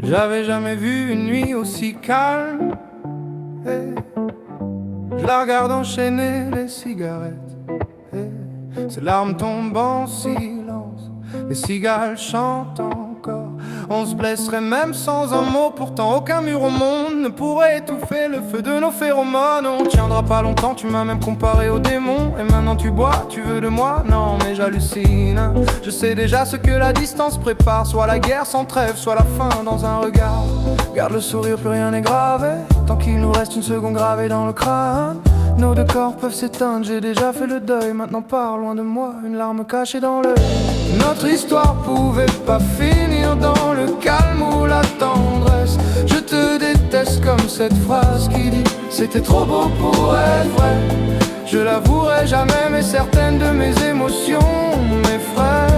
J'avais jamais vu une nuit aussi calme. Je la regarde enchaîner les cigarettes. Ses larmes tombent en silence. Les cigales chantent encore. On se blesserait même sans un mot. Pourtant aucun mur au monde ne pourrait étouffer le feu de nos phéromones. On tiendra pas longtemps, tu m'as même comparé au démon. Et maintenant tu bois, tu veux de moi? Non mais j'hallucine. Je sais déjà ce que la distance prépare. Soit la guerre sans trêve, soit la fin dans un regard. Garde le sourire, plus rien n'est gravé. Tant qu'il nous reste une seconde gravée dans le crâne. Nos deux corps peuvent s'éteindre, j'ai déjà fait le deuil. Maintenant pars loin de moi, une larme cachée dans l'œil. Notre histoire pouvait pas finir dans le calme ou la tendresse. Je te déteste comme cette phrase qui dit c'était trop beau pour être vrai. Je l'avouerai jamais mais certaines de mes émotions m'effraient.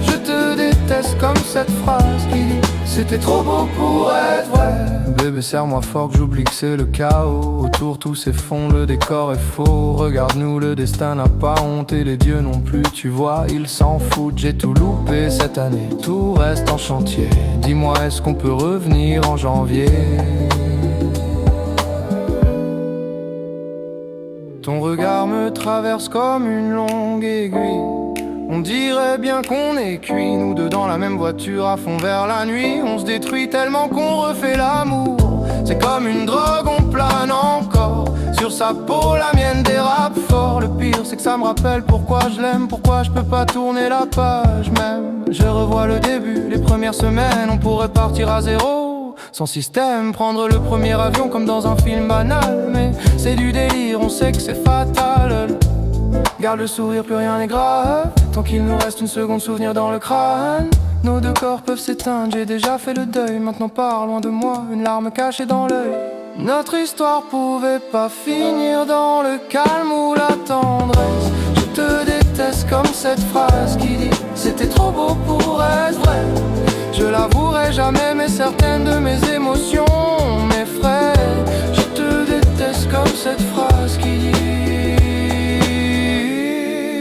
Je te déteste comme cette phrase qui dit c'était trop beau pour être vrai. Bébé serre-moi fort que j'oublie que c'est le chaos. Autour tout s'effondre, le décor est faux. Regarde-nous, le destin n'a pas honte et les dieux non plus. Tu vois, ils s'en foutent, j'ai tout loupé cette année. Tout reste en chantier. Dis-moi, est-ce qu'on peut revenir en janvier? Ton regard me traverse comme une longue aiguille. On dirait bien qu'on est cuit, nous deux dans la même voiture à fond vers la nuit. On se détruit tellement qu'on refait l'amour. C'est comme une drogue, on plane encore. Sur sa peau, la mienne dérape fort. Le pire, c'est que ça me rappelle pourquoi je l'aime. Pourquoi je peux pas tourner la page même. Je revois le début, les premières semaines. On pourrait partir à zéro, sans système. Prendre le premier avion comme dans un film banal. Mais c'est du délire, on sait que c'est fatal. Garde le sourire, plus rien n'est grave. Tant qu'il nous reste une seconde souvenir dans le crâne. Nos deux corps peuvent s'éteindre, j'ai déjà fait le deuil. Maintenant pars loin de moi, une larme cachée dans l'œil. Notre histoire pouvait pas finir dans le calme ou la tendresse. Je te déteste comme cette phrase qui dit c'était trop beau pour être vrai. Je l'avouerai jamais mais certaines de mes émotions m'effraient. Je te déteste comme cette phrase qui dit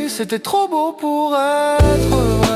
c'était trop beau pour être vrai.